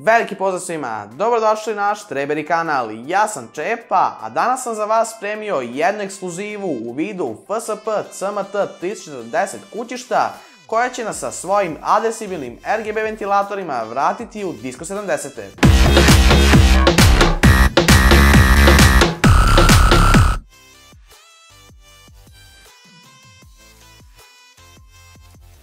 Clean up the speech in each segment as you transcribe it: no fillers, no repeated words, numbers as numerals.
Veliki pozdrav svima, dobrodošli na naš Treberi kanal, ja sam Čepa, a danas sam za vas spremio jednu ekskluzivu u vidu FSP CMT 340 kućišta koja će nas sa svojim adesibilnim RGB ventilatorima vratiti u Disco 70.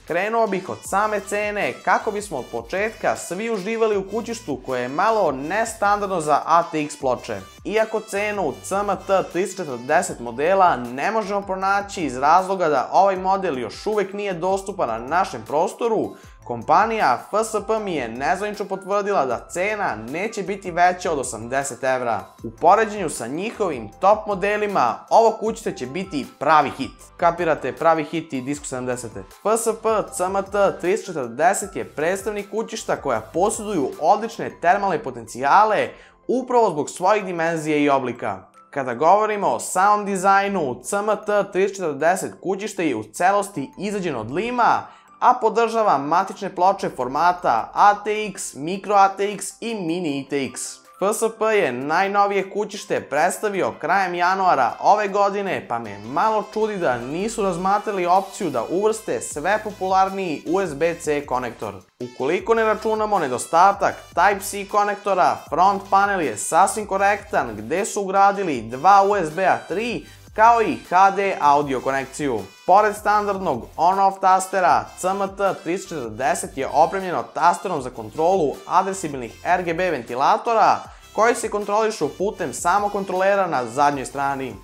Krenuo bih od same cene kako bismo od početka svi uživali u kućištu koje je malo nestandardno za ATX ploče. Iako cenu CMT 340 modela ne možemo pronaći iz razloga da ovaj model još uvijek nije dostupan na našem prostoru, kompanija FSP mi je nezvanično potvrdila da cena neće biti veća od 80 evra. U poređenju sa njihovim top modelima, ovo kućište će biti pravi hit. Kapirate, pravi hit i Disco 70. FSP CMT 340 je predstavnik kućišta koja posjeduju odlične termalne potencijale upravo zbog svojih dimenzija i oblika. Kada govorimo o samom dizajnu, CMT 340 kućište je u celosti izađeno od lima, a podržava matične ploče formata ATX, Micro ATX i Mini ITX. FSP je najnovije kućište predstavio krajem januara ove godine, pa me malo čudi da nisu razmatrali opciju da uvrste sve popularniji USB-C konektor. Ukoliko ne računamo nedostatak Type-C konektora, front panel je sasvim korektan gde su ugradili dva USB-a 3 kao i HD audio konekciju. Pored standardnog on-off tastera, CMT 340 je opremljeno tasterom za kontrolu adesibilnih RGB ventilatora koji se kontrolišu putem samokontrolera na zadnjoj strani.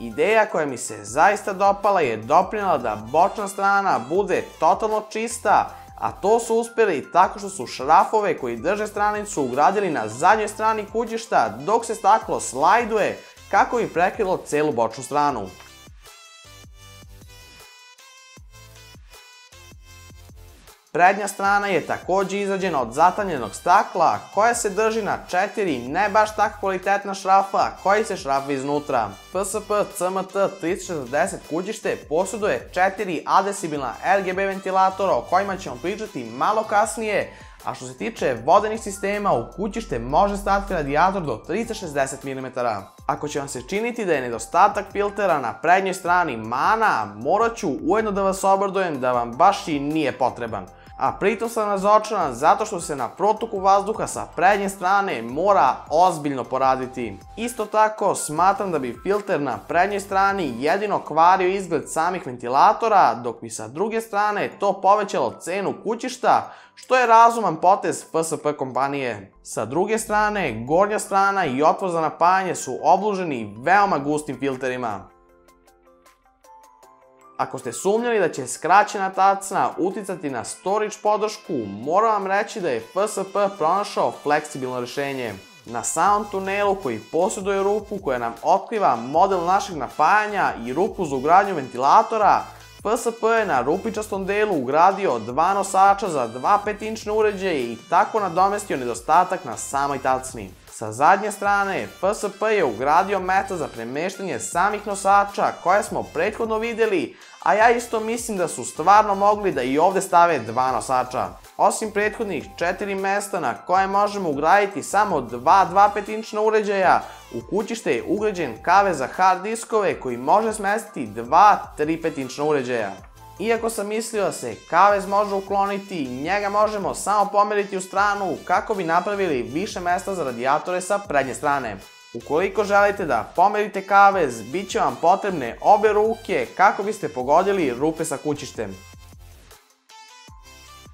Ideja koja mi se zaista dopala je doprinela da bočna strana bude totalno čista, a to su uspjeli tako što su šrafove koji drže stranicu ugradili na zadnjoj strani kućišta dok se staklo slajduje kako bi prekrilo celu bočnu stranu. Prednja strana je također izađena od zatamljenog stakla koja se drži na 4 ne baš tako kvalitetna šrafa koji se šrafe iznutra. FSP CMT 340 kućište posjeduje 4 adesibilna RGB ventilatora o kojima ćemo pričati malo kasnije, a što se tiče vodenih sistema, u kućište može staviti radijator do 360 mm. Ako će vam se činiti da je nedostatak filtera na prednjoj strani mana, morat ću ujedno da vas obradujem da vam baš i nije potreban. A pritom sam razočaran zato što se na protoku vazduha sa prednje strane mora ozbiljno poraditi. Isto tako smatram da bi filter na prednjoj strani jedino kvario izgled samih ventilatora, dok bi sa druge strane to povećalo cenu kućišta, što je razuman potez FSP kompanije. Sa druge strane, gornja strana i otvor za napajanje su obluženi veoma gustim filterima. Ako ste sumnjali da će skraćena tacna uticati na storage podršku, moram vam reći da je FSP pronašao fleksibilno rješenje. Na samom tunelu koji posjeduje rupu koja nam otkriva model našeg napajanja i rupu za ugradnju ventilatora, FSP je na rupičastom delu ugradio dva nosača za dva 5-inčne uređaje i tako nadomestio nedostatak na samoj tacni. Sa zadnje strane, FSP je ugradio mesta za premeštanje samih nosača koje smo prethodno vidjeli, a ja isto mislim da su stvarno mogli da i ovdje stave dva nosača. Osim prethodnih 4 mesta na koje možemo ugraditi samo dva 5-inčna uređaja, u kućište je ugrađen kavez za hard diskove koji može smestiti dva 5-inčna uređaja. Iako sam mislio da se kavez može ukloniti, njega možemo samo pomeriti u stranu kako bi napravili više mesta za radijatore sa prednje strane. Ukoliko želite da pomerite kavez, bit će vam potrebne obe ruke kako biste pogodili rupe sa kućištem.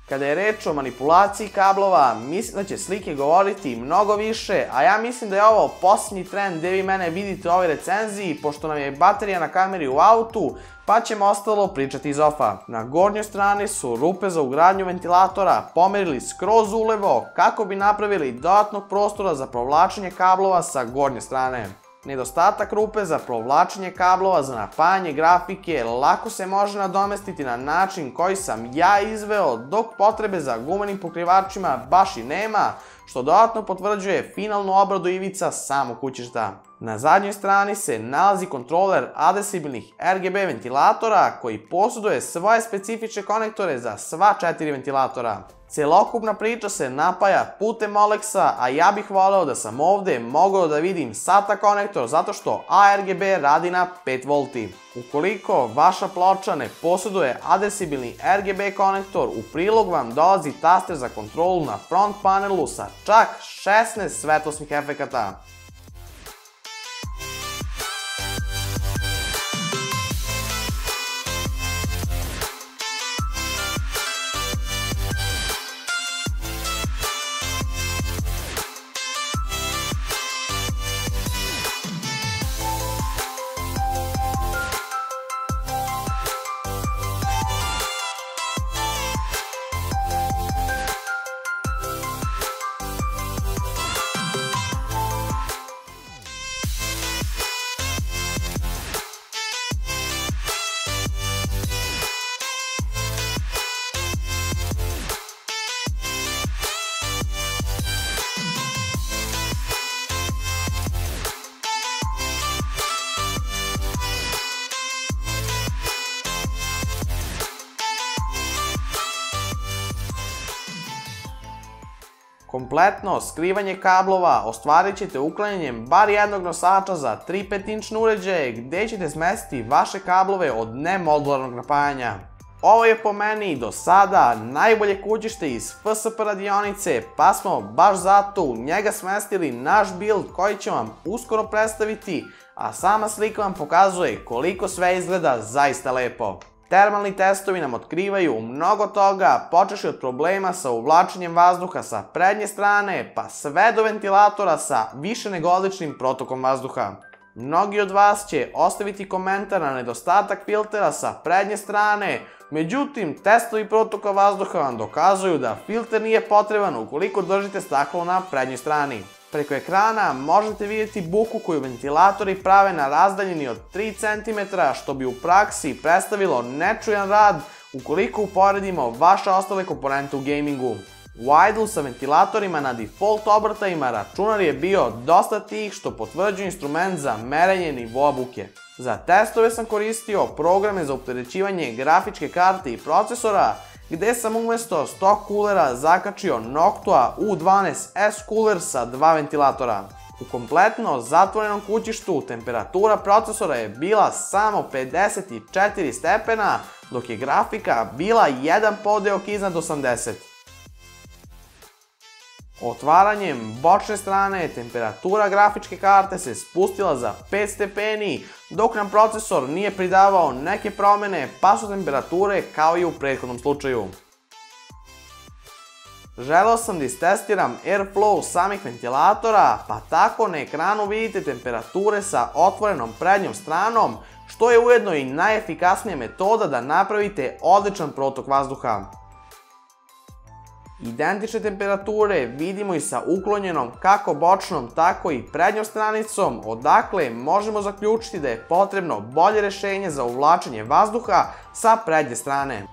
Kada je reč o manipulaciji kablova, mislim da će slike govoriti mnogo više, a ja mislim da je ovo posljednji trend gdje vi mene vidite u ovoj recenziji, pošto nam je baterija na kameri u autu, pa ćemo ostalo pričati iz ofa. Na gornjoj strani su rupe za ugradnju ventilatora pomerili skroz ulevo kako bi napravili dodatnog prostora za provlačenje kablova sa gornje strane. Nedostatak rupe za provlačenje kablova za napajanje grafike lako se može nadomestiti na način koji sam ja izveo, dok potrebe za gumenim pokrivačima baš i nema, što dodatno potvrđuje finalnu obradu ivica samog kućišta. Na zadnjoj strani se nalazi kontroler adesibilnih RGB ventilatora koji posjeduje svoje specifične konektore za sva 4 ventilatora. Celokupna priča se napaja putem Molexa, a ja bih voleo da sam ovde mogao da vidim SATA konektor zato što ARGB radi na 5V. Ukoliko vaša ploča ne posjeduje adresibilni RGB konektor, u prilog vam dolazi taster za kontrolu na front panelu sa čak 16 svetlosnih efekata. Kompletno skrivanje kablova ostvarit ćete uklanjanjem bar jednog nosača za 3/5-inčne uređaje gde ćete smestiti vaše kablove od nemodularnog napajanja. Ovo je po meni do sada najbolje kućište iz FSP radionice, pa smo baš zato u njega smestili naš build koji ću vam uskoro predstaviti, a sama slika vam pokazuje koliko sve izgleda zaista lepo. Termalni testovi nam otkrivaju mnogo toga, počevši od problema sa uvlačenjem vazduha sa prednje strane, pa sve do ventilatora sa više nego odličnim protokom vazduha. Mnogi od vas će ostaviti komentar na nedostatak filtera sa prednje strane, međutim, testovi protoka vazduha vam dokazuju da filter nije potreban ukoliko držite staklo na prednjoj strani. Preko ekrana možete vidjeti buku koju ventilatori prave na razdaljini od 3 cm, što bi u praksi predstavilo nečujan rad ukoliko uporedimo vaše ostale komponente u gamingu. U idle sa ventilatorima na default obrtajima računar je bio dosta tih, što potvrđuje instrument za merenje nivoa buke. Za testove sam koristio programe za opterećivanje grafičke karte i procesora, gde sam umesto stock coolera zakačio Noctua U12S cooler sa 2 ventilatora. U kompletno zatvorenom kućištu temperatura procesora je bila samo 54 stepena, dok je grafika bila jedan podeok iznad 80. Otvaranjem bočne strane temperatura grafičke karte se spustila za 5 stepeni, dok nam procesor nije pridavao neke promene, pa su temperature kao i u prethodnom slučaju. Želeo sam da istestiram airflow samih ventilatora, pa tako na ekranu vidite temperature sa otvorenom prednjom stranom, što je ujedno i najefikasnija metoda da napravite odličan protok vazduha. Identične temperature vidimo i sa uklonjenom kako bočnom, tako i prednjom stranicom, odakle možemo zaključiti da je potrebno bolje rešenje za uvlačenje vazduha sa prednje strane.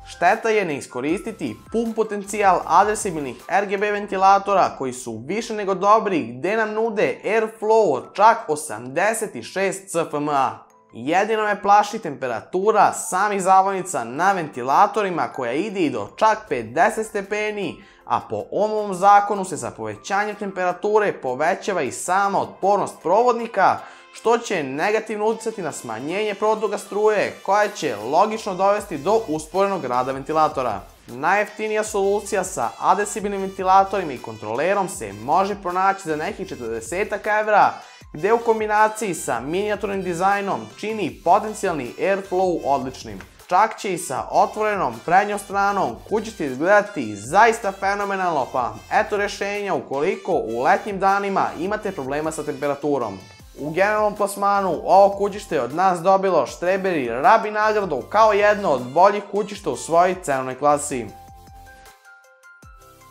Šteta je ne iskoristiti pun potencijal adresibilnih RGB ventilatora koji su više nego dobri, gde nam nude airflow od čak 86 cfma. Jedino me plaši temperatura samih zavojnica na ventilatorima koja ide i do čak 50 stepeni, a po ovom zakonu se sa povećanjem temperature povećava i sama otpornost provodnika, što će negativno uticati na smanjenje protoka struje, koja će logično dovesti do usporenog rada ventilatora. Najjeftinija solucija sa adresibilnim ventilatorima i kontrolerom se može pronaći za nekih 40 evra, gde u kombinaciji sa minijaturnim dizajnom čini potencijalni airflow odličnim. Čak će i sa otvorenom prednjom stranom kućište izgledati zaista fenomenalno, pa eto rešenja ukoliko u letnjim danima imate problema sa temperaturom. U generalnom plasmanu ovo kućište je od nas dobilo štreber i rabi nagradu kao jedno od boljih kućišta u svojoj cenovnoj klasi.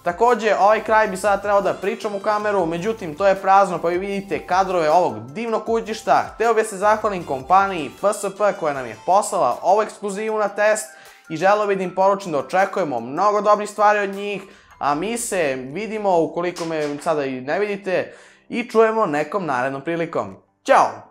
Takođe, ovaj kraj bi sada trebao da pričam u kameru, međutim to je prazno, pa vi vidite kadrove ovog divnog kućišta. Hteo bih se zahvalim kompaniji FSP koja nam je poslala ovu ekskluzivu na test i želeo bih da im poručim da očekujemo mnogo dobrih stvari od njih, a mi se vidimo, ukoliko me sada i ne vidite, i čujemo nekom narednom prilikom. Ćao!